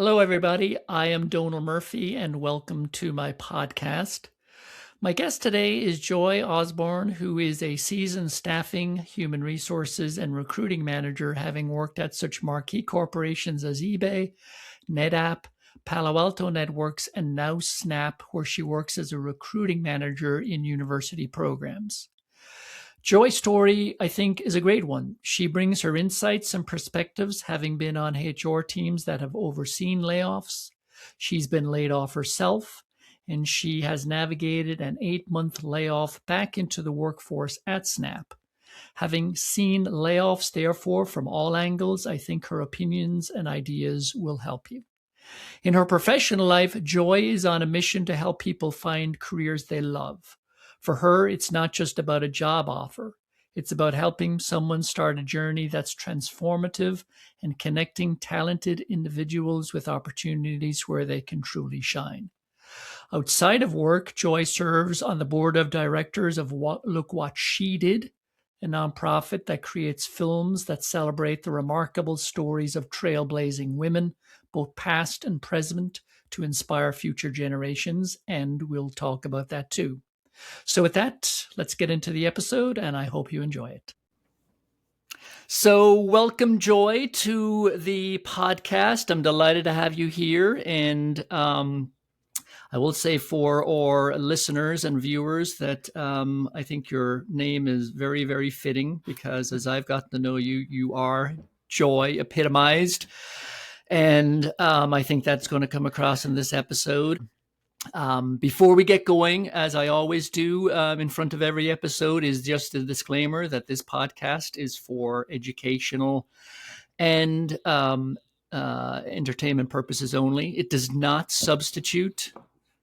Hello, everybody. I am Donal Murphy, and welcome to my podcast. My guest today is Joy Osborne, who is a seasoned staffing, human resources, and recruiting manager, having worked at such marquee corporations as eBay, NetApp, Palo Alto Networks, and now Snap, where she works as a recruiting manager in university programs. Joy's story, I think, is a great one. She brings her insights and perspectives, having been on HR teams that have overseen layoffs. She's been laid off herself, and she has navigated an 8-month layoff back into the workforce at Snap. Having seen layoffs, therefore, from all angles, I think her opinions and ideas will help you. In her professional life, Joy is on a mission to help people find careers they love. For her, it's not just about a job offer. It's about helping someone start a journey that's transformative and connecting talented individuals with opportunities where they can truly shine. Outside of work, Joy serves on the board of directors of Look What She Did, a nonprofit that creates films that celebrate the remarkable stories of trailblazing women, both past and present, to inspire future generations, and we'll talk about that too. So with that, let's get into the episode, and I hope you enjoy it. So welcome, Joy, to the podcast. I'm delighted to have you here, and I will say for our listeners and viewers that I think your name is very, very fitting because as I've gotten to know you, you are joy epitomized. And I think that's going to come across in this episode. Before we get going, as I always do in front of every episode, is just a disclaimer that this podcast is for educational and entertainment purposes only. It does not substitute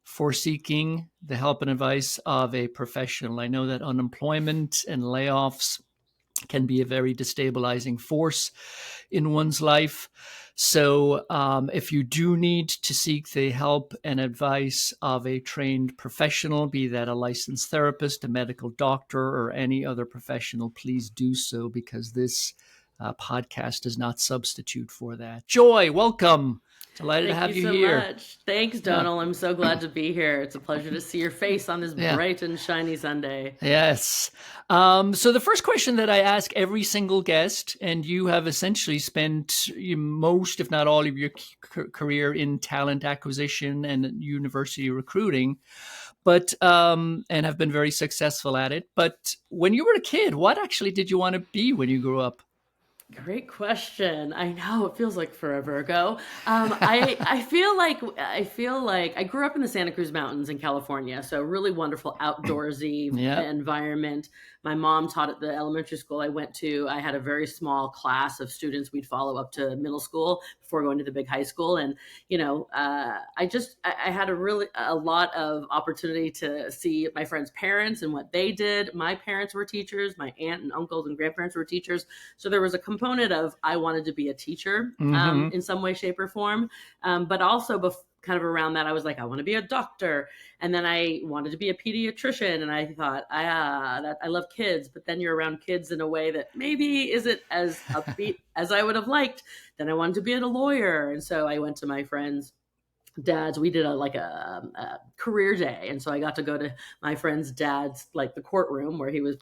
for seeking the help and advice of a professional. I know that unemployment and layoffs can be a very destabilizing force in one's life. So if you do need to seek the help and advice of a trained professional, be that a licensed therapist, a medical doctor, or any other professional, please do so because this podcast does not substitute for that. Joy, welcome. Delighted to have you here. Thank you so much. Thanks, Donal. I'm so glad to be here. It's a pleasure to see your face on this bright and shiny Sunday. Yes. So the first question that I ask every single guest, and you have essentially spent most, if not all of your career in talent acquisition and university recruiting, but and have been very successful at it. But when you were a kid, what actually did you want to be when you grew up? Great question. I know it feels like forever ago. I feel like I grew up in the Santa Cruz Mountains in California, so really wonderful outdoorsy environment. My mom taught at the elementary school I went to. I had a very small class of students we'd follow up to middle school before going to the big high school, and I had a lot of opportunity to see my friends' parents and what they did. My parents were teachers. My aunt and uncles and grandparents were teachers, so there was a component of I wanted to be a teacher in some way, shape, or form. But also kind of around that, I was like, I want to be a doctor. And then I wanted to be a pediatrician. And I thought, that I love kids, but then you're around kids in a way that maybe isn't as upbeat as I would have liked. Then I wanted to be a lawyer. And so I went to my friends' dads. We did a career day, and so I got to go to my friend's dad's, like the courtroom where he was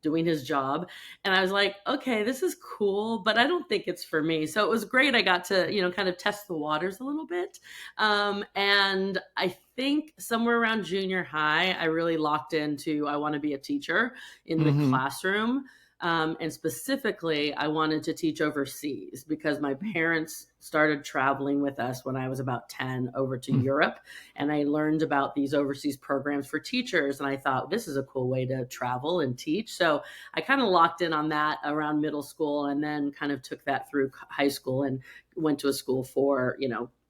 doing his job, and I was like, okay, this is cool, but I don't think it's for me. So it was great. I got to kind of test the waters a little bit, and I think somewhere around junior high I really locked into I want to be a teacher in the classroom. And specifically, I wanted to teach overseas because my parents started traveling with us when I was about 10 over to Europe. And I learned about these overseas programs for teachers. And I thought, this is a cool way to travel and teach. So I kind of locked in on that around middle school and then kind of took that through high school and went to a school for,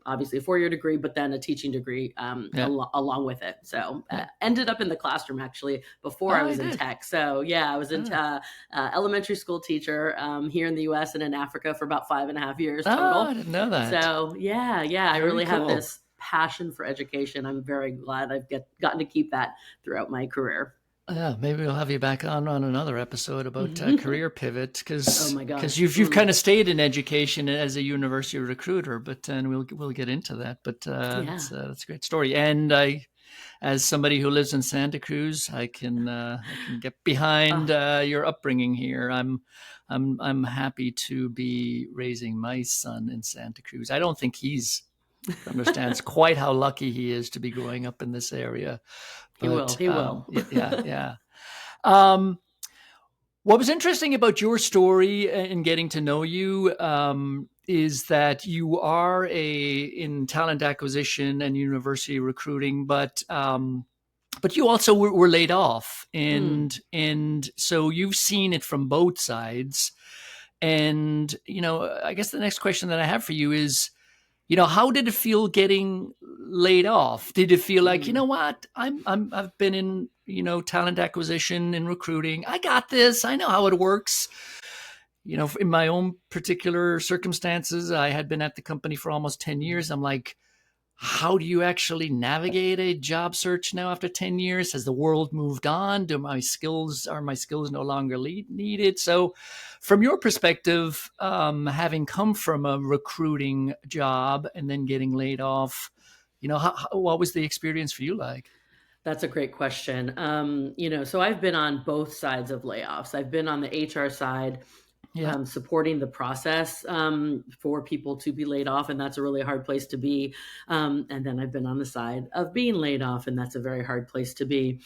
obviously a 4-year degree, but then a teaching degree along with it. So ended up in the classroom actually before I was in tech. So I was in elementary school teacher here in the US and in Africa for about 5.5 years total. I didn't know that. So I really have this passion for education. I'm very glad I've gotten to keep that throughout my career. Yeah, maybe we'll have you back on another episode about career pivot Oh because my gosh. you've kind of stayed in education as a university recruiter, but and we'll get into that. But Yeah. that's a great story. And I, as somebody who lives in Santa Cruz, I can get behind Oh, your upbringing here. I'm happy to be raising my son in Santa Cruz. I don't think he's understands quite how lucky he is to be growing up in this area. he will. But He will. yeah. Um, what was interesting about your story and getting to know you is that you are in talent acquisition and university recruiting, but you also were laid off, Mm. and so you've seen it from both sides. And I guess the next question that I have for you is, how did it feel getting laid off? Did it feel like, Mm. what, I've been in, talent acquisition and recruiting. I got this. I know how it works. In my own particular circumstances, I had been at the company for almost 10 years. I'm like, how do you actually navigate a job search now after 10 years? Has the world moved on? Are my skills no longer needed? So from your perspective, having come from a recruiting job and then getting laid off, what was the experience for you like? That's a great question. So I've been on both sides of layoffs. I've been on the HR side, Yeah. supporting the process for people to be laid off, and that's a really hard place to be. And then I've been on the side of being laid off, and that's a very hard place to be.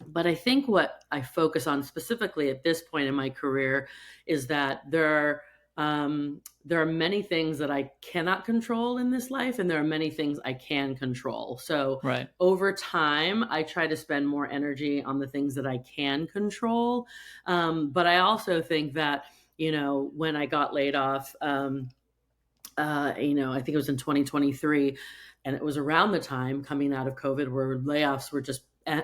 But I think what I focus on specifically at this point in my career is that there are many things that I cannot control in this life, and there are many things I can control. So Right. over time, I try to spend more energy on the things that I can control. But I also think that, when I got laid off, I think it was in 2023, and it was around the time coming out of COVID where layoffs were just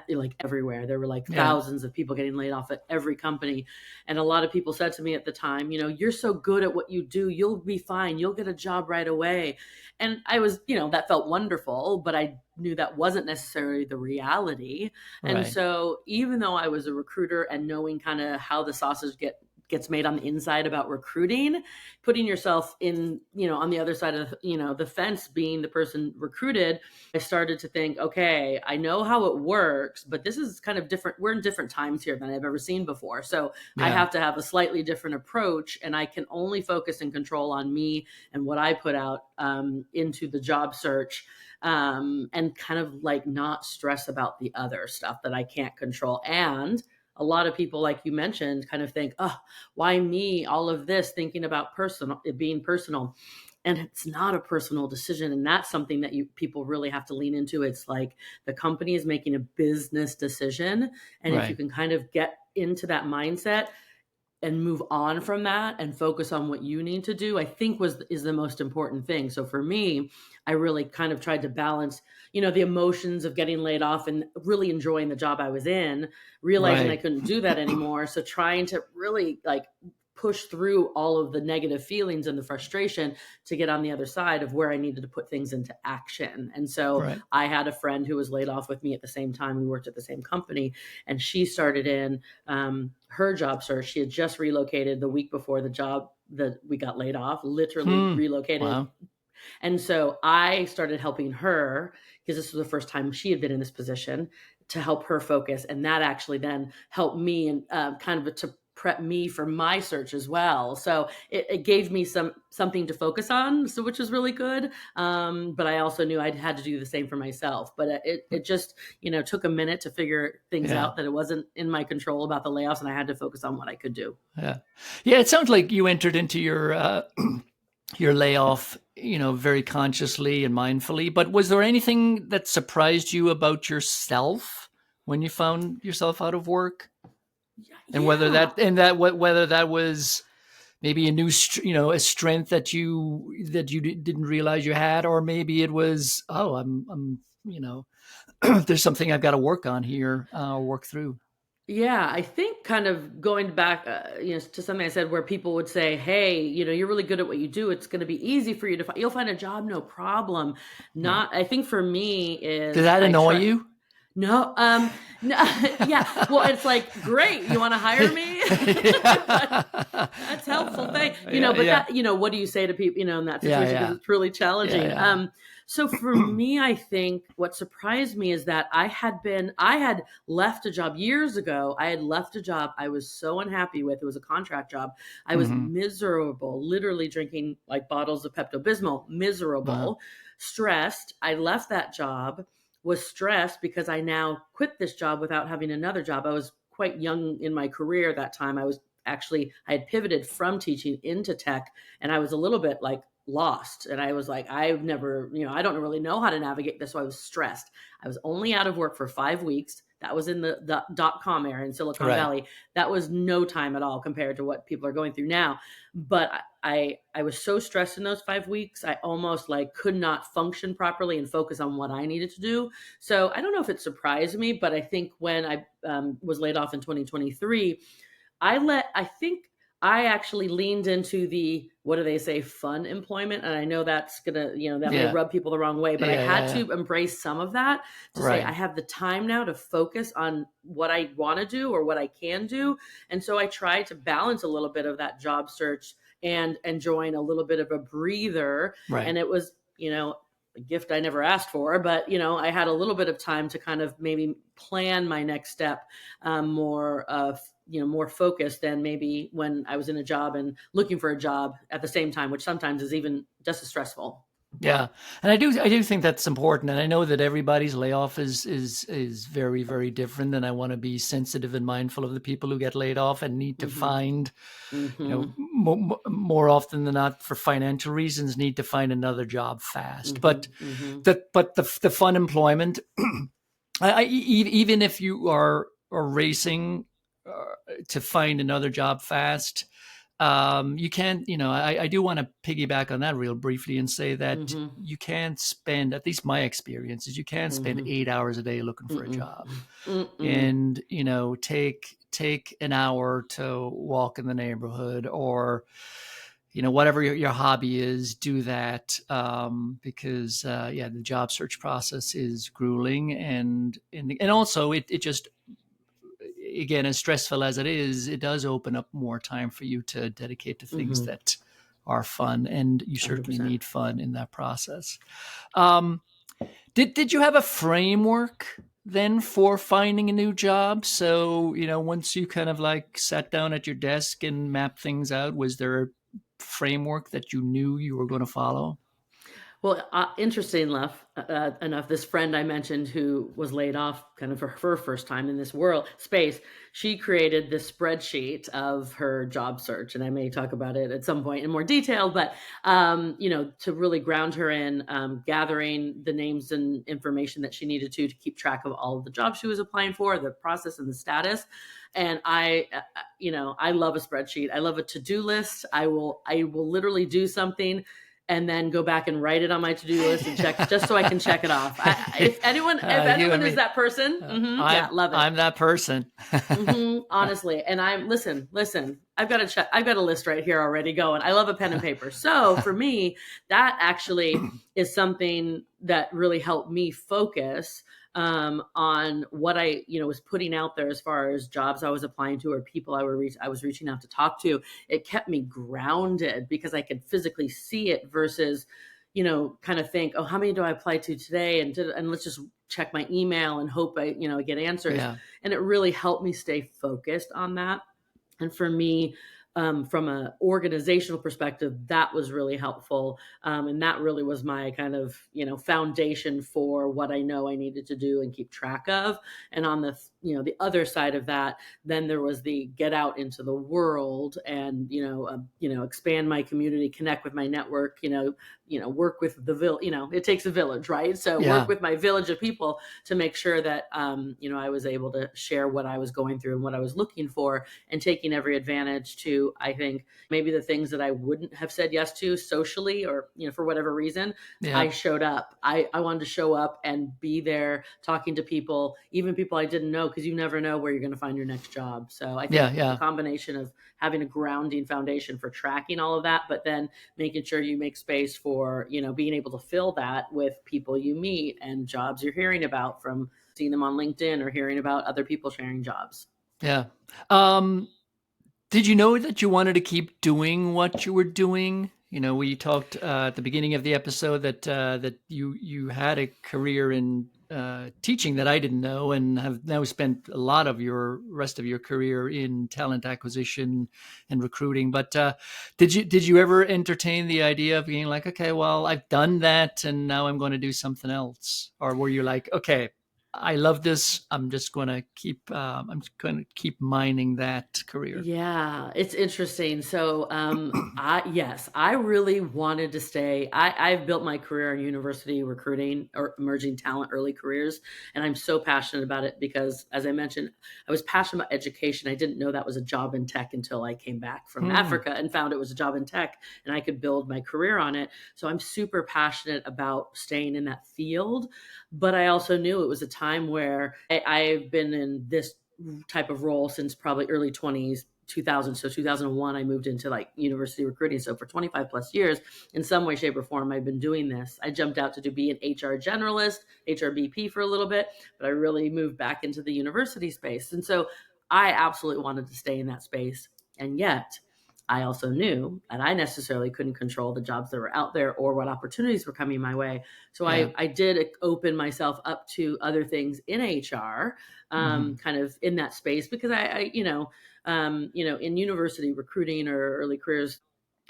like everywhere. There were like Yeah. thousands of people getting laid off at every company. And a lot of people said to me at the time, you're so good at what you do. You'll be fine. You'll get a job right away. And I was, that felt wonderful, but I knew that wasn't necessarily the reality. And Right. so even though I was a recruiter and knowing kind of how the sausage gets made on the inside about recruiting, putting yourself in, on the other side of, the fence, being the person recruited, I started to think, okay, I know how it works, but this is kind of different. We're in different times here than I've ever seen before. So I Yeah. have to have a slightly different approach, and I can only focus and control on me and what I put out into the job search, and kind of like not stress about the other stuff that I can't control. And a lot of people, like you mentioned, kind of think, oh, why me? All of this thinking about it being personal. And it's not a personal decision. And that's something that people really have to lean into. It's like the company is making a business decision. And if you Right. can kind of get into that mindset and move on from that and focus on what you need to do, I think is the most important thing. So for me, I really kind of tried to balance, the emotions of getting laid off and really enjoying the job I was in, realizing I Right. couldn't do that anymore. So trying to really like push through all of the negative feelings and the frustration to get on the other side of where I needed to put things into action. And so Right. I had a friend who was laid off with me at the same time. We worked at the same company, and she started in her job search. She had just relocated the week before the job that we got laid off, literally relocated. Wow. And so I started helping her because this was the first time she had been in this position, to help her focus. And that actually then helped me and kind of to prep me for my search as well. So it gave me something to focus on, so which was really good. But I also knew I had to do the same for myself. But it just, took a minute to figure things Yeah. out, that it wasn't in my control about the layoffs, and I had to focus on what I could do. Yeah. Yeah. It sounds like you entered into your layoff, very consciously and mindfully. But was there anything that surprised you about yourself when you found yourself out of work? And Yeah. whether that was maybe a new, a strength that you didn't realize you had, or maybe it was, oh, there's something I've got to work on here, work through. Yeah, I think kind of going back, to something I said, where people would say, "Hey, you're really good at what you do. It's going to be easy for you you'll find a job, no problem." Yeah. Not, I think for me Did is that I annoy try. you? No, no, yeah. Well, it's like, great, you want to hire me? That's helpful. But Yeah. that, what do you say to people, in that Yeah. situation? Because Yeah. it's really challenging. Yeah. So for me, I think what surprised me is that I had left a job years ago. I had left a job I was so unhappy with. It was a contract job. I was Hmm. miserable, literally drinking like bottles of Pepto-Bismol, Uh-huh. miserable, stressed. I left that job, was stressed because I now quit this job without having another job. I was quite young in my career that time. I had pivoted from teaching into tech, and I was a little bit like lost. And I was like, I've never, I don't really know how to navigate this. So I was stressed. I was only out of work for 5 weeks. That was in the .com era in Silicon Right. Valley. That was no time at all compared to what people are going through now. But I was so stressed in those 5 weeks. I almost like could not function properly and focus on what I needed to do. So I don't know if it surprised me, but I think when I was laid off in 2023, I think I actually leaned into the, what do they say, fun employment. And I know that's gonna, that may Yeah. rub people the wrong way, but I Yeah. had Yeah. to embrace some of that to say, I Right. have the time now to focus on what I want to do or what I can do. And so I tried to balance a little bit of that job search and enjoying a little bit of a breather. Right. And it was, a gift I never asked for, but I had a little bit of time to kind of maybe plan my next step more focused than maybe when I was in a job and looking for a job at the same time, which sometimes is even just as stressful. Yeah, and I do think that's important, and I know that everybody's layoff is very, very different, and I want to be sensitive and mindful of the people who get laid off and need to Mm-hmm. find, Mm-hmm. more often than not, for financial reasons, need to find another job fast. But Mm-hmm. Mm-hmm. the fun employment, even if you are racing to find another job fast, you can't, I do want to piggyback on that real briefly and say that Mm-hmm. you can't spend, at least my experience is, you can't spend Mm-hmm. 8 hours a day looking for a Mm-mm. job, Mm-mm. and take an hour to walk in the neighborhood, or whatever your hobby is, do that, because the job search process is grueling, and also it just, again, as stressful as it is, it does open up more time for you to dedicate to things Mm-hmm. that are fun, and you certainly 100%. need fun in that process. Um, did you have a framework then for finding a new job? So, once you kind of like sat down at your desk and mapped things out, was there a framework that you knew you were going to follow? Well, interesting enough, this friend I mentioned who was laid off kind of for her first time in this world space, she created this spreadsheet of her job search, and I may talk about it at some point in more detail. But to really ground her in gathering the names and information that she needed to keep track of all of the jobs she was applying for, the process and the status. And I love a spreadsheet. I love a to-do list. I will literally do something and then go back and write it on my to-do list and check, just so I can check it off. If anyone You and is me. that person, yeah, love it. I'm that person. Honestly, and listen. I've got a list right here already going. I love a pen and paper. So for me, that actually is something that really helped me focus on what I was putting out there as far as jobs I was applying to or people I was reaching out to talk to. It kept me grounded because I could physically see it versus kind of think, oh, how many do I apply to today, and let's just check my email and hope I get answers. Yeah. And it really helped me stay focused on that. And for me, from an organizational perspective, that was really helpful. And that really was my kind of, foundation for what I know I needed to do and keep track of. And on the other side of that, then there was the get out into the world and, expand my community, connect with my network, work with it takes a village, right? So Yeah. work with my village of people to make sure that, I was able to share what I was going through and what I was looking for, and taking every advantage to, I think, maybe the things that I wouldn't have said yes to socially or, for whatever reason, Yeah. I showed up. I wanted to show up and be there talking to people, even people I didn't know, because you never know where you're going to find your next job. So I think the combination of having a grounding foundation for tracking all of that, but then making sure you make space for, being able to fill that with people you meet and jobs you're hearing about from seeing them on LinkedIn or hearing about other people sharing jobs. Yeah. Did you know that you wanted to keep doing what you were doing? We talked at the beginning of the episode that you had a career in teaching that I didn't know, and have now spent a lot of your rest of your career in talent acquisition and recruiting. But did you ever entertain the idea of being like, okay, well, I've done that, and now I'm going to do something else? Or were you like, okay, I love this. I'm just going to keep mining that career. Yeah, it's interesting. So, I really wanted to stay. I've built my career in university recruiting or emerging talent early careers. And I'm so passionate about it because, as I mentioned, I was passionate about education. I didn't know that was a job in tech until I came back from Africa and found it was a job in tech and I could build my career on it. So I'm super passionate about staying in that field. But I also knew it was a time where I've been in this type of role since probably early 20s, 2000. So 2001, I moved into like university recruiting. So for 25 plus years, in some way, shape, or form, I've been doing this. I jumped out to be an HR generalist, HRBP for a little bit, but I really moved back into the university space. And so I absolutely wanted to stay in that space. And yet, I also knew that I necessarily couldn't control the jobs that were out there or what opportunities were coming my way. So I did open myself up to other things in HR, kind of in that space, because in university recruiting or early careers,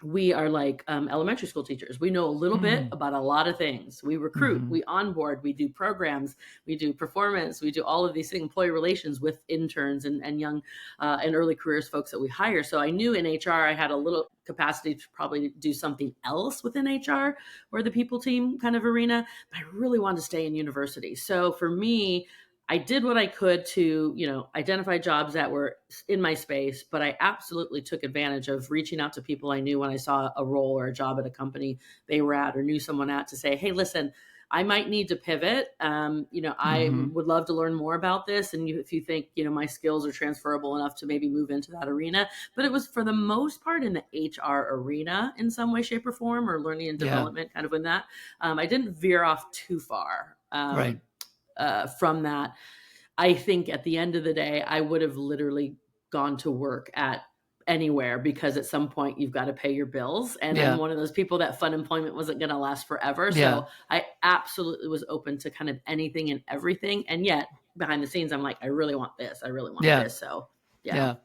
we are like elementary school teachers. We know a little bit about a lot of things. We recruit, we onboard, we do programs, we do performance, we do all of these things, employee relations with interns and young and early careers folks that we hire. So I knew in HR I had a little capacity to probably do something else within HR or the people team kind of arena, but I really wanted to stay in university. So for me, I did what I could to, identify jobs that were in my space, but I absolutely took advantage of reaching out to people I knew when I saw a role or a job at a company they were at or knew someone at to say, hey, listen, I might need to pivot. I would love to learn more about this. And if you think, my skills are transferable enough to maybe move into that arena, but it was for the most part in the HR arena in some way, shape or form, or learning and development kind of in that. I didn't veer off too far. Right. From that. I think at the end of the day, I would have literally gone to work at anywhere because at some point you've got to pay your bills. And I'm one of those people that fun employment wasn't going to last forever. So I absolutely was open to kind of anything and everything. And yet behind the scenes, I'm like, I really want this. I really want this. So yeah.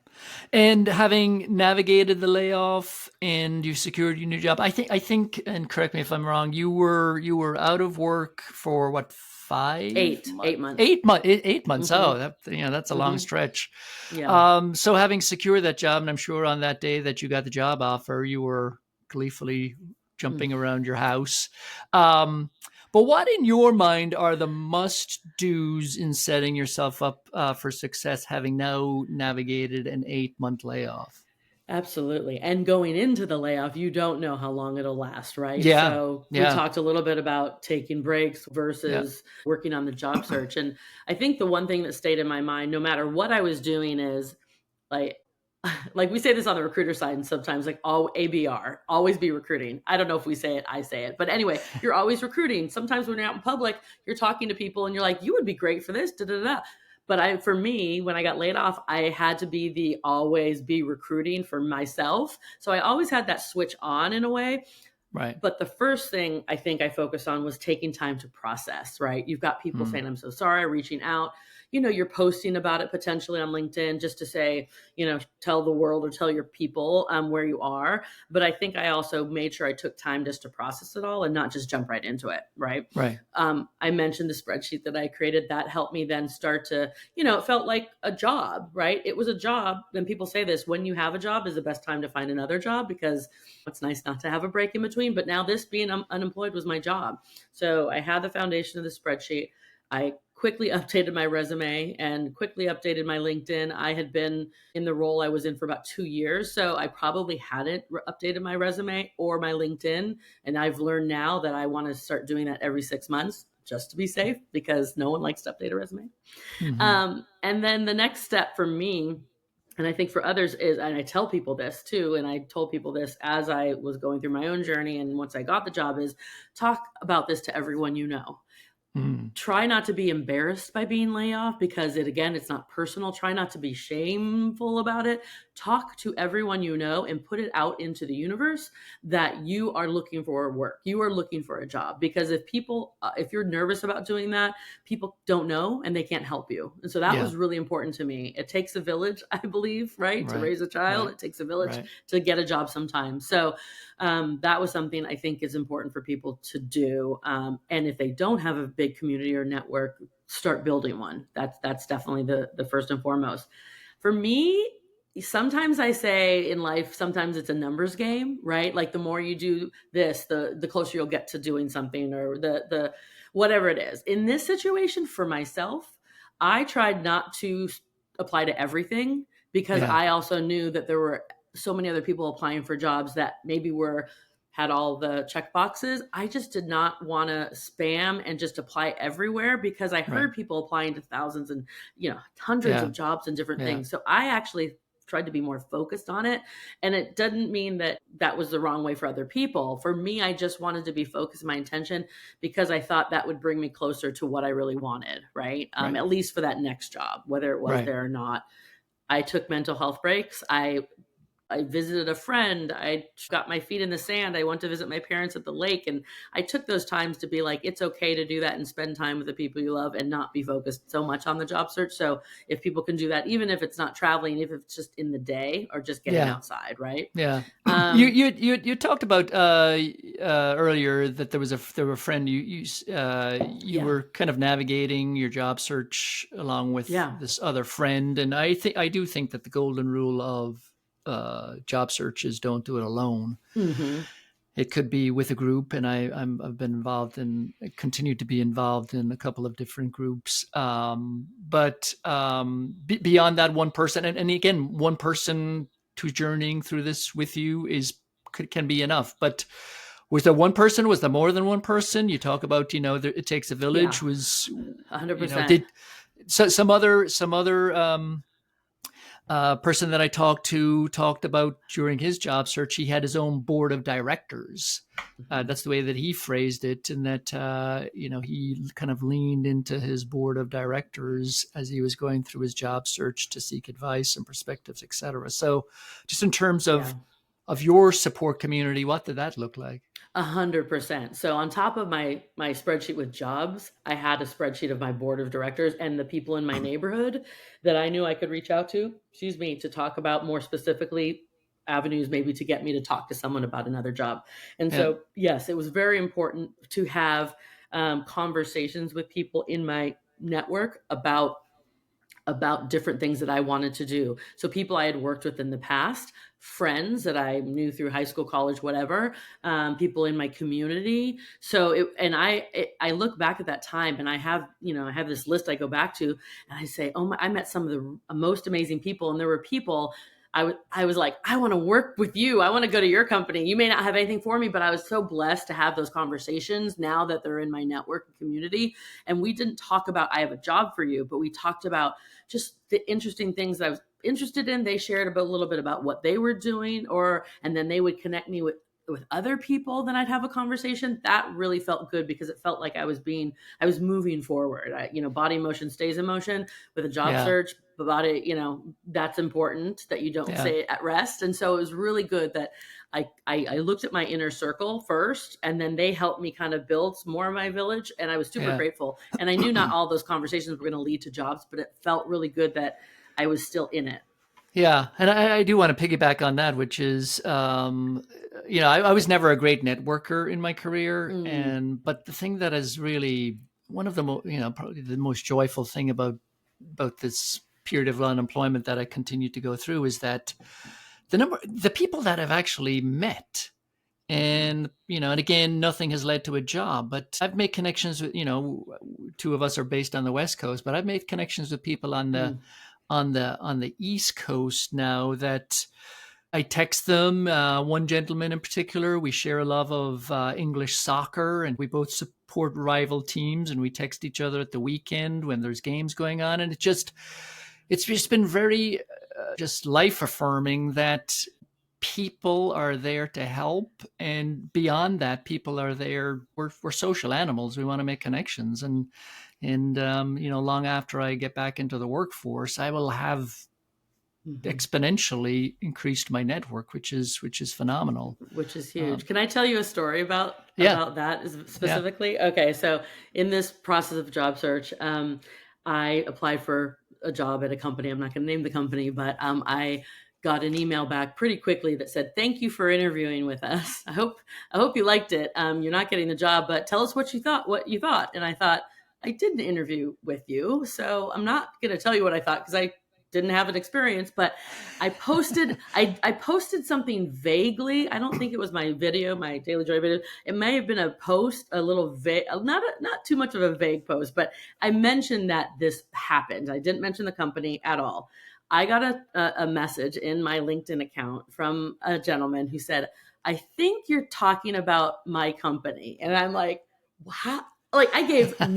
And having navigated the layoff and you secured your new job, I think, and correct me if I'm wrong, you were out of work for what, 8 months. 8 months. 8 months. Oh, that's a long stretch. Yeah. So having secured that job, and I'm sure on that day that you got the job offer, you were gleefully jumping around your house. But what in your mind are the must-dos in setting yourself up for success, having now navigated an 8-month layoff? Absolutely. And going into the layoff, you don't know how long it'll last, right? Yeah. So we talked a little bit about taking breaks versus working on the job search. And I think the one thing that stayed in my mind, no matter what I was doing, is like, like we say this on the recruiter side and sometimes like all ABR, always be recruiting. I don't know if we say it, I say it. But anyway, you're always recruiting. Sometimes when you're out in public, you're talking to people and you're like, you would be great for this, da da da. But for me, when I got laid off, I had to be always be recruiting for myself. So I always had that switch on in a way. Right. But the first thing I think I focused on was taking time to process, right? You've got people saying, I'm so sorry, reaching out. You're posting about it potentially on LinkedIn just to say, tell the world or tell your people where you are. But I think I also made sure I took time just to process it all and not just jump right into it. Right. Right. I mentioned the spreadsheet that I created that helped me then start to, it felt like a job, right? It was a job. And people say this, when you have a job is the best time to find another job because it's nice not to have a break in between. But now this being unemployed was my job. So I had the foundation of the spreadsheet. I quickly updated my resume and quickly updated my LinkedIn. I had been in the role I was in for about 2 years. So I probably hadn't updated my resume or my LinkedIn. And I've learned now that I want to start doing that every 6 months just to be safe because no one likes to update a resume. And then the next step for me, and I think for others is, and I tell people this too, and I told people this as I was going through my own journey and once I got the job, is talk about this to everyone you know. Try not to be embarrassed by being laid off because it's not personal. Try not to be shameful about it. Talk to everyone you know and put it out into the universe that you are looking for work. You are looking for a job, because if you're nervous about doing that, people don't know and they can't help you. And so that was really important to me. It takes a village, I believe, right? To raise a child. It takes a village to get a job sometimes. So that was something I think is important for people to do. And if they don't have a big community or network, start building one. That's definitely the first and foremost. For me, sometimes I say in life, sometimes it's a numbers game, right? Like the more you do this, the closer you'll get to doing something, or the whatever it is. In this situation for myself, I tried not to apply to everything, because I also knew that there were so many other people applying for jobs that maybe had all the check boxes. I just did not want to spam and just apply everywhere, because I heard people applying to thousands and, hundreds of jobs and different things. So I actually tried to be more focused on it. And it doesn't mean that that was the wrong way for other people. For me, I just wanted to be focused on my intention, because I thought that would bring me closer to what I really wanted, right? At least for that next job, whether it was there or not. I took mental health breaks. I visited a friend. I got my feet in the sand. I went to visit my parents at the lake. And I took those times to be like, it's okay to do that and spend time with the people you love and not be focused so much on the job search. So if people can do that, even if it's not traveling, if it's just in the day or just getting outside, right? Yeah. You talked about earlier that there were a friend you were kind of navigating your job search along with this other friend. And I do think that the golden rule of job searches: don't do it alone. Mm-hmm. It could be with a group, and I've been involved in, continue to be involved in a couple of different groups. But beyond that, one person, and again, one person who's journeying through this with you can be enough. But was there one person? Was there more than one person? You talk about, it takes a village. Was 100%. Some other person that I talked about during his job search, he had his own board of directors. That's the way that he phrased it. And that, he kind of leaned into his board of directors as he was going through his job search to seek advice and perspectives, et cetera. So just in terms of your support community, what did that look like? 100%. So on top of my spreadsheet with jobs, I had a spreadsheet of my board of directors and the people in my neighborhood that I knew I could reach out to, to talk about more specifically avenues, maybe to get me to talk to someone about another job. And so, yes, it was very important to have conversations with people in my network about different things that I wanted to do. So people I had worked with in the past, friends that I knew through high school, college, whatever, people in my community. So I look back at that time, and I have this list I go back to, and I say, oh my, I met some of the most amazing people. And there were people I was like, I want to work with you. I want to go to your company. You may not have anything for me, but I was so blessed to have those conversations now that they're in my network and community. And we didn't talk about, I have a job for you, but we talked about just the interesting things that I was interested in. They shared a little bit about what they were doing, and then they would connect me with other people, then I'd have a conversation. That really felt good, because it felt like I was moving forward. Body motion stays in motion with a job search. Body, that's important that you don't say it at rest. And so it was really good that I looked at my inner circle first, and then they helped me kind of build more of my village. And I was super grateful. And I knew not all those conversations were going to lead to jobs, but it felt really good that I was still in it. Yeah. And I do want to piggyback on that, which is, I was never a great networker in my career. But the thing that is really one of the probably the most joyful thing about this period of unemployment that I continue to go through is that the people that I've actually met, and, and again, nothing has led to a job, but I've made connections with, two of us are based on the West Coast, but I've made connections with people on the East Coast now that I text them. One gentleman in particular, we share a love of English soccer, and we both support rival teams, and we text each other at the weekend when there's games going on. And it's just been very just life affirming that people are there to help, and beyond that, people are there. We're social animals. We want to make connections, and long after I get back into the workforce, I will have exponentially increased my network, which is phenomenal. Which is huge. Can I tell you a story about Yeah. that specifically? Yeah. Okay, so in this process of job search, I applied for a job at a company. I'm not going to name the company, but I got an email back pretty quickly that said, "Thank you for interviewing with us. I hope you liked it. You're not getting the job, but tell us what you thought." And I thought, I didn't interview with you, so I'm not going to tell you what I thought because I didn't have an experience, but I posted I posted something vaguely. I don't think it was my video, my Daily Joy video. It may have been a post, a little vague, not too much of a vague post, but I mentioned that this happened. I didn't mention the company at all. I got a message in my LinkedIn account from a gentleman who said, "I think you're talking about my company." And I'm like, "What?" Like I gave I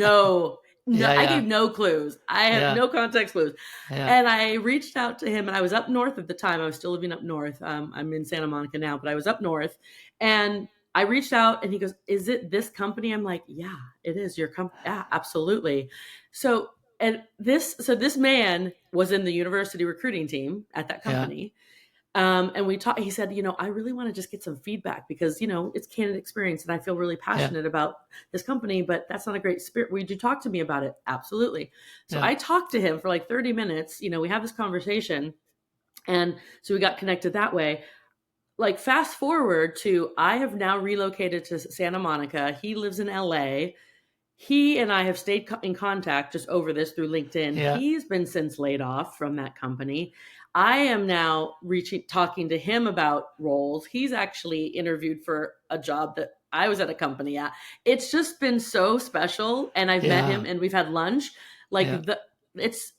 gave no clues. I have no context clues. Yeah. And I reached out to him, and I was up north at the time. I was still living up north. I'm in Santa Monica now, but I was up north. And I reached out, and he goes, "Is it this company?" I'm like, "Yeah, it is your company." Yeah, absolutely. So this man was in the university recruiting team at that company. Yeah. And we talked, he said, I really want to just get some feedback because, it's candidate experience and I feel really passionate about this company, but that's not a great spirit. Would you talk to me about it? Absolutely. So I talked to him for like 30 minutes, we have this conversation. And so we got connected that way. Like fast forward to, I have now relocated to Santa Monica. He lives in LA. He and I have stayed in contact just over this through LinkedIn. Yeah. He's been since laid off from that company. I am now talking to him about roles. He's actually interviewed for a job that I was at a company at. It's just been so special. And I've met him and we've had lunch.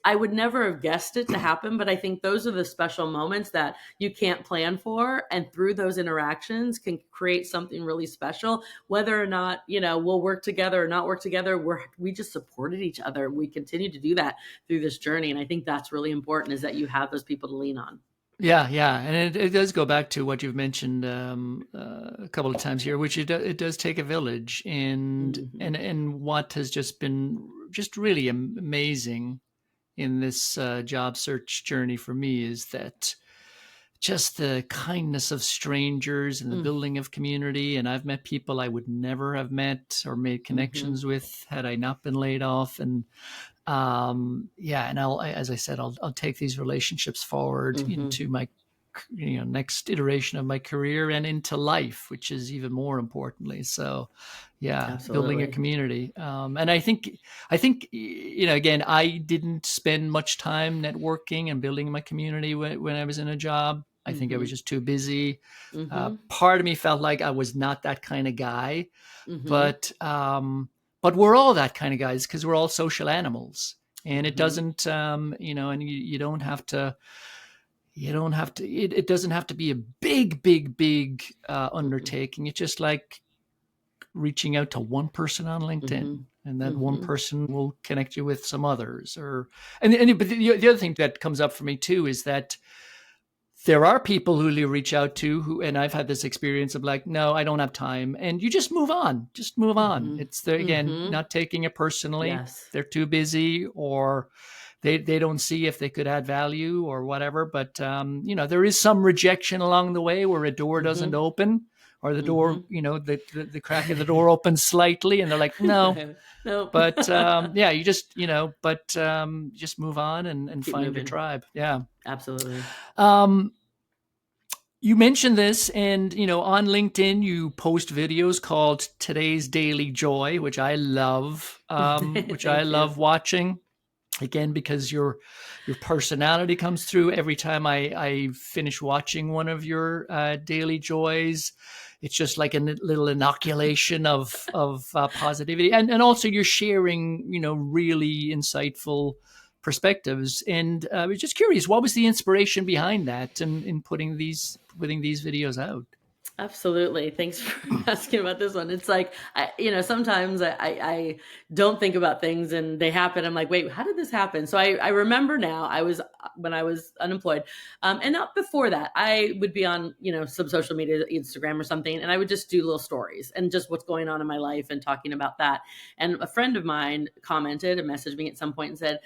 I would never have guessed it to happen, but I think those are the special moments that you can't plan for. And through those interactions can create something really special, whether or not, we'll work together or not work together. We just supported each other. We continue to do that through this journey. And I think that's really important, is that you have those people to lean on. Yeah. And it does go back to what you've mentioned a couple of times here, which it does take a village. And what has just been really amazing in this job search journey for me is that just the kindness of strangers and the building of community. And I've met people I would never have met or made connections with had I not been laid off. And and as I said, I'll take these relationships forward into my next iteration of my career and into life, which is even more importantly. So Absolutely. Building a community. And I think, again, I didn't spend much time networking and building my community when I was in a job. I think I was just too busy. Part of me felt like I was not that kind of guy, but we're all that kind of guys because we're all social animals, and it doesn't, and you don't have to. It doesn't have to be a big undertaking. It's just like reaching out to one person on LinkedIn, and that one person will connect you with some others. But the other thing that comes up for me too is that there are people who you reach out to and I've had this experience of like, no, I don't have time. And you just move on. It's not taking it personally. Yes. They're too busy, or they don't see if they could add value or whatever. But, there is some rejection along the way where a door doesn't open, or the door, the crack of the door opens slightly and they're like, no. Nope. But, you just, just move on and find your tribe. Yeah. Absolutely. You mentioned this, and, on LinkedIn, you post videos called Today's Daily Joy, which I love, love watching. Again, because your personality comes through every time I finish watching one of your daily joys. It's just like a little inoculation of positivity, and also you're sharing really insightful perspectives. And I was just curious, what was the inspiration behind that and in putting these videos out? Absolutely. Thanks for asking about this one. It's like, sometimes I don't think about things and they happen. I'm like, wait, how did this happen? So I remember now when I was unemployed, and not before that, I would be on, some social media, Instagram or something, and I would just do little stories and just what's going on in my life and talking about that. And a friend of mine commented and messaged me at some point and said,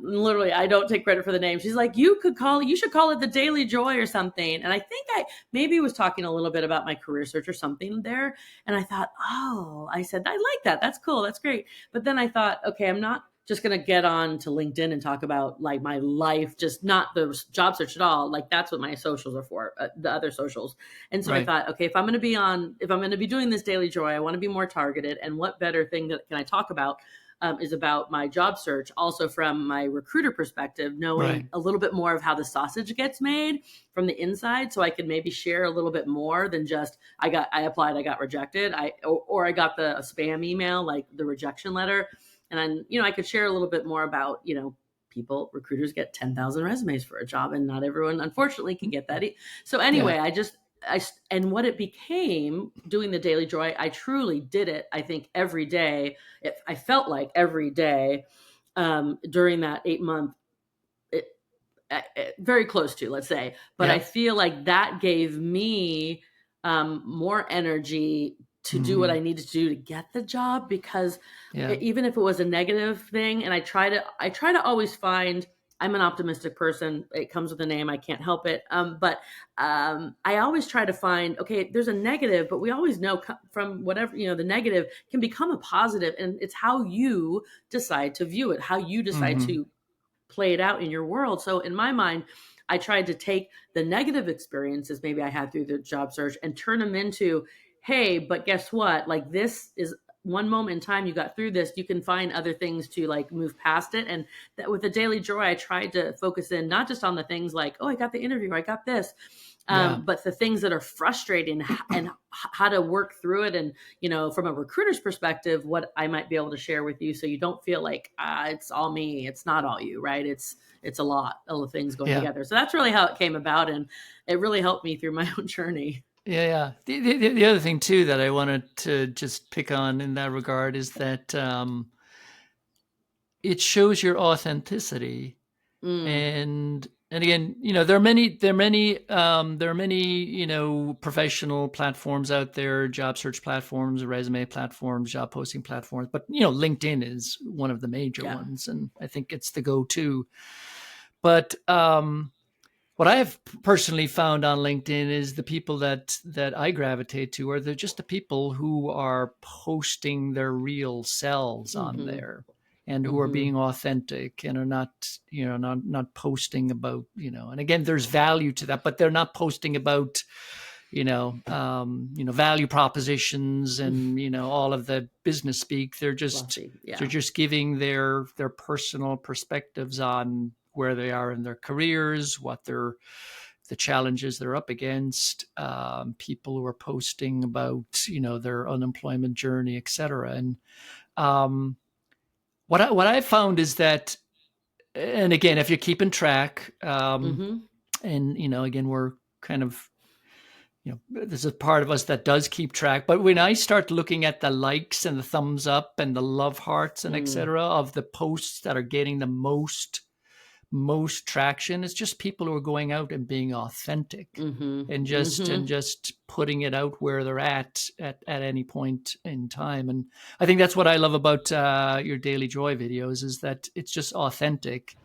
literally, I don't take credit for the name. She's like, you should call it the Daily Joy or something. And I think I maybe was talking a little bit about my career search or something there. And I thought, oh, I said, I like that. That's cool. That's great. But then I thought, okay, I'm not just going to get on to LinkedIn and talk about like my life, just not the job search at all. Like that's what my socials are for, the other socials. And so I thought, okay, if I'm going to be doing this Daily Joy, I want to be more targeted. And what better thing that can I talk about is about my job search, also from my recruiter perspective, knowing a little bit more of how the sausage gets made from the inside, so I could maybe share a little bit more than just I applied, I got rejected, or I got the spam email, like the rejection letter, and then I could share a little bit more about recruiters get 10,000 resumes for a job, and not everyone, unfortunately, can get that. So anyway, and what it became doing the Daily Joy, I truly did it. I think every day, I felt like every day during that 8 month, very close to, let's say, but I feel like that gave me more energy to do what I needed to do to get the job, because even if it was a negative thing, and I try to always find, I'm an optimistic person. It comes with a name. I can't help it. But I always try to find, okay, there's a negative, but we always know from whatever, the negative can become a positive, and it's how you decide to view it, how you decide to play it out in your world. So in my mind, I tried to take the negative experiences maybe I had through the job search and turn them into, hey, but guess what? Like, this is one moment in time, you got through this, you can find other things to like move past it. And that with the Daily Joy, I tried to focus in not just on the things like, oh, I got the interview, I got this, but the things that are frustrating and how to work through it. And, from a recruiter's perspective, what I might be able to share with you, so you don't feel like it's all me. It's not all you, right? It's a lot of things going together. So that's really how it came about. And it really helped me through my own journey. Yeah. The other thing too that I wanted to just pick on in that regard is that it shows your authenticity, and again, there are many professional platforms out there, job search platforms, resume platforms, job posting platforms, but LinkedIn is one of the major ones, and I think it's the go-to. But what I have personally found on LinkedIn is the people that I gravitate to are just the people who are posting their real selves on there, and who are being authentic and are not, not posting about, and again, there's value to that, but they're not posting about, value propositions and, all of the business speak. They're just, they're just giving their personal perspectives on where they are in their careers, what the challenges they're up against, people who are posting about, their unemployment journey, et cetera. And what I found is that, and again, if you're keeping track, and, again, we're kind of, there's a part of us that does keep track. But when I start looking at the likes and the thumbs up and the love hearts and et cetera of the posts that are getting the most traction, it's just people who are going out and being authentic, and just putting it out where they're at any point in time. And I think that's what I love about your Daily Joy videos, is that it's just authentic,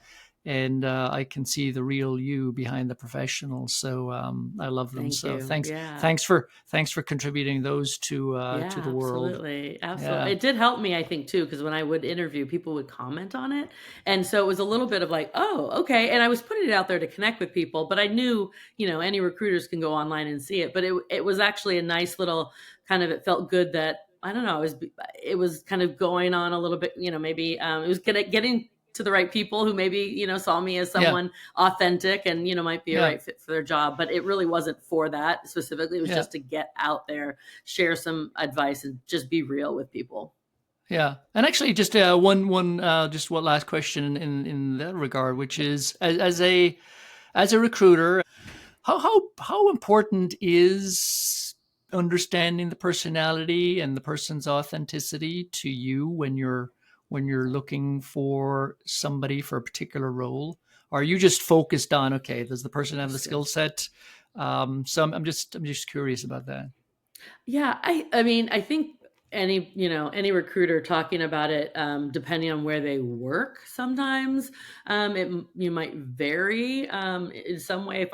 and I can see the real you behind the professional. So I love them. Thanks for contributing those to the world. Absolutely. It did help me, I think, too, because when I would interview, people would comment on it, and so it was a little bit of like, oh, okay. And I was putting it out there to connect with people, but I knew, any recruiters can go online and see it. But it was actually a nice little kind of, it felt good that, I don't know, it was kind of going on a little bit, maybe it was getting to the right people who maybe, saw me as someone authentic and, might be a right fit for their job. But it really wasn't for that specifically. It was just to get out there, share some advice, and just be real with people. Yeah. And actually just one last question in that regard, which is, as a recruiter, how important is understanding the personality and the person's authenticity to you when you're looking for somebody for a particular role? Or are you just focused on, okay, does the person have the skill set? So I'm just curious about that. Yeah, I mean, I think any recruiter talking about it, depending on where they work, sometimes you might vary in some way.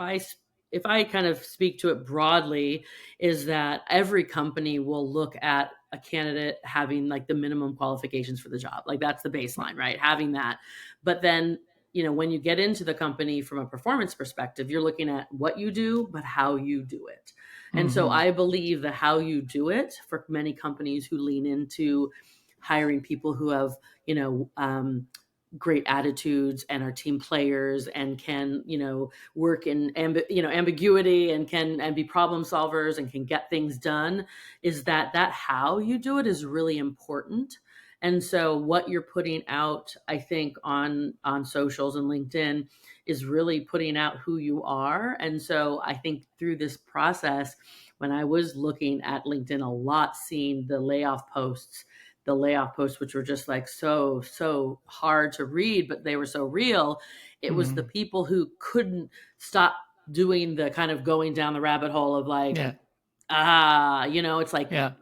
If I kind of speak to it broadly, is that every company will look at a candidate having like the minimum qualifications for the job, like that's the baseline, right? Having that, but then when you get into the company from a performance perspective, you're looking at what you do, but how you do it. And so Mm-hmm. I believe that how you do it for many companies who lean into hiring people who have, great attitudes and are team players and can, work in ambiguity and can be problem solvers and can get things done, is that how you do it is really important. And so what you're putting out, I think, on socials and LinkedIn is really putting out who you are. And so I think through this process, when I was looking at LinkedIn a lot, seeing the layoff posts, which were just like so hard to read, but they were so real. It was the Mm-hmm. people who couldn't stop doing the kind of going down the rabbit hole of like, Yeah. it's like Yeah.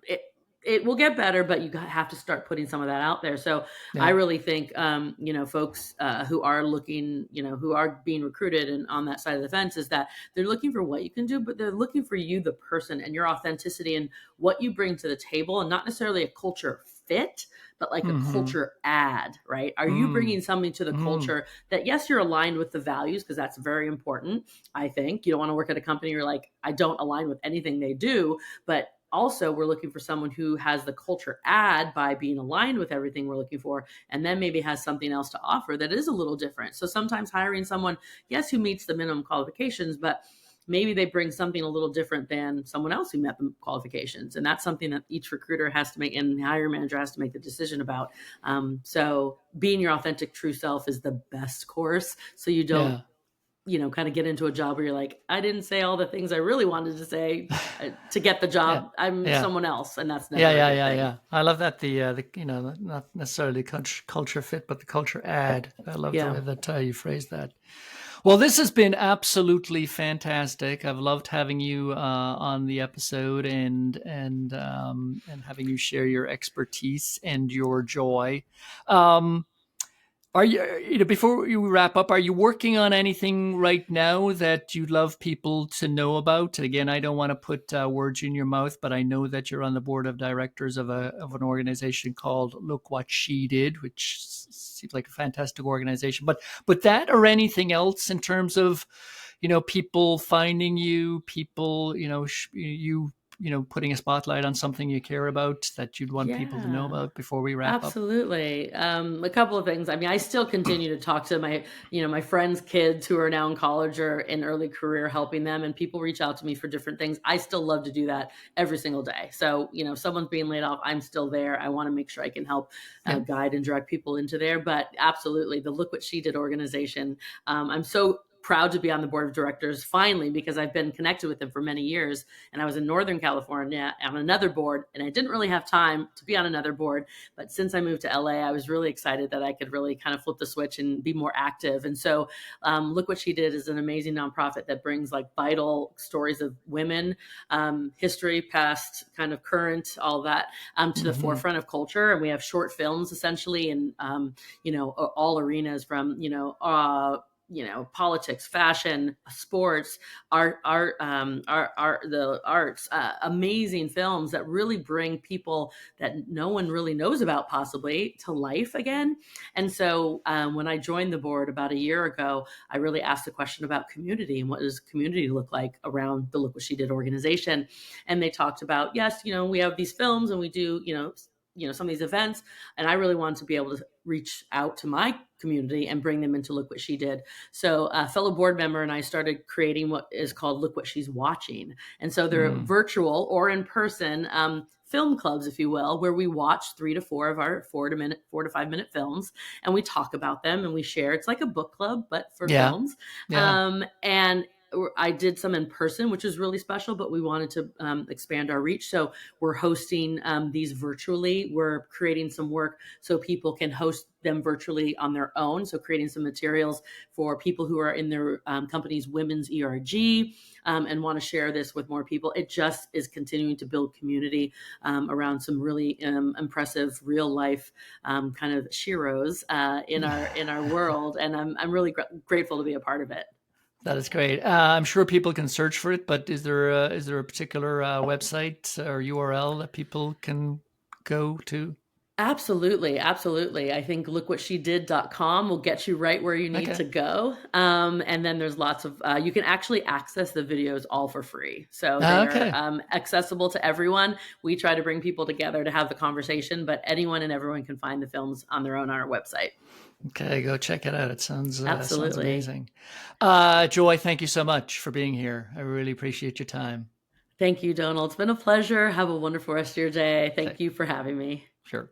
it will get better, but you have to start putting some of that out there. So I Yeah. really think, folks who are looking, who are being recruited and on that side of the fence, is that they're looking for what you can do, but they're looking for you, the person, and your authenticity and what you bring to the table, and not necessarily a culture fit, but like a Mm-hmm. culture add, right? Are you Mm. bringing something to the Mm. culture that, yes, you're aligned with the values, because that's very important. I think you don't want to work at a company you're like, I don't align with anything they do, but also we're looking for someone who has the culture add by being aligned with everything we're looking for, and then maybe has something else to offer that is a little different. So sometimes hiring someone, yes, who meets the minimum qualifications, but maybe they bring something a little different than someone else who met the qualifications. And that's something that each recruiter has to make, and the hiring manager has to make the decision about. So being your authentic true self is the best course, so you don't Yeah. kind of get into a job where you're like, I didn't say all the things I really wanted to say to get the Yeah. job. I'm Yeah. someone else, and that's Yeah, never a yeah, good yeah, thing. yeah. I love that the not necessarily culture fit, but the culture add. I love the Yeah. way that you phrase that. Well, this has been absolutely fantastic. I've loved having you on the episode and having you share your expertise and your joy. Um, Are you, before you wrap up, are you working on anything right now that you'd love people to know about? Again, I don't want to put words in your mouth, but I know that you're on the board of directors of an organization called Look What She Did, which seems like a fantastic organization. But that or anything else in terms of, people finding you, people, putting a spotlight on something you care about that you'd want people to know Yeah. about before we wrap up. Absolutely. A couple of things. I mean, I still continue to talk to my friends' kids who are now in college or in early career, helping them, and people reach out to me for different things. I still love to do that every single day. So, if someone's being laid off, I'm still there. I want to make sure I can help Yeah. guide and direct people into there. But absolutely, the Look What She Did organization. I'm so proud to be on the board of directors finally, because I've been connected with them for many years, and I was in Northern California on another board, and I didn't really have time to be on another board. But since I moved to LA, I was really excited that I could really kind of flip the switch and be more active. And so, Look What She Did is an amazing nonprofit that brings like vital stories of women, history, past, kind of current, all that, to the Mm-hmm. forefront of culture. And we have short films essentially in, all arenas from, politics, fashion, sports, the arts, amazing films that really bring people that no one really knows about possibly to life again. And so when I joined the board about a year ago, I really asked a question about community and what does community look like around the Look What She Did organization. And they talked about, yes, we have these films and we do, some of these events. And I really wanted to be able to reach out to my community and bring them into Look What She Did. So a fellow board member and I started creating what is called Look What She's Watching. And so they're Mm. virtual or in person film clubs, if you will, where we watch 3 to 4 of our 4 to 5 minute films, and we talk about them and we share. It's like a book club, but for Yeah. films. Yeah. And I did some in person, which is really special, but we wanted to expand our reach. So we're hosting these virtually. We're creating some work so people can host them virtually on their own. So creating some materials for people who are in their company's women's ERG and want to share this with more people. It just is continuing to build community around some really impressive real life kind of sheroes in our world, and I'm really grateful to be a part of it. That is great. I'm sure people can search for it, but is there a particular website or URL that people can go to? Absolutely. Absolutely. I think lookwhatshedid.com will get you right where you need to go. And then there's lots of, you can actually access the videos all for free. So they are accessible to everyone. We try to bring people together to have the conversation, but anyone and everyone can find the films on their own on our website. Okay, go check it out. It sounds Absolutely amazing. Joy, thank you so much for being here. I really appreciate your time. Thank you, Donald. It's been a pleasure. Have a wonderful rest of your day. Thank you for having me. Sure.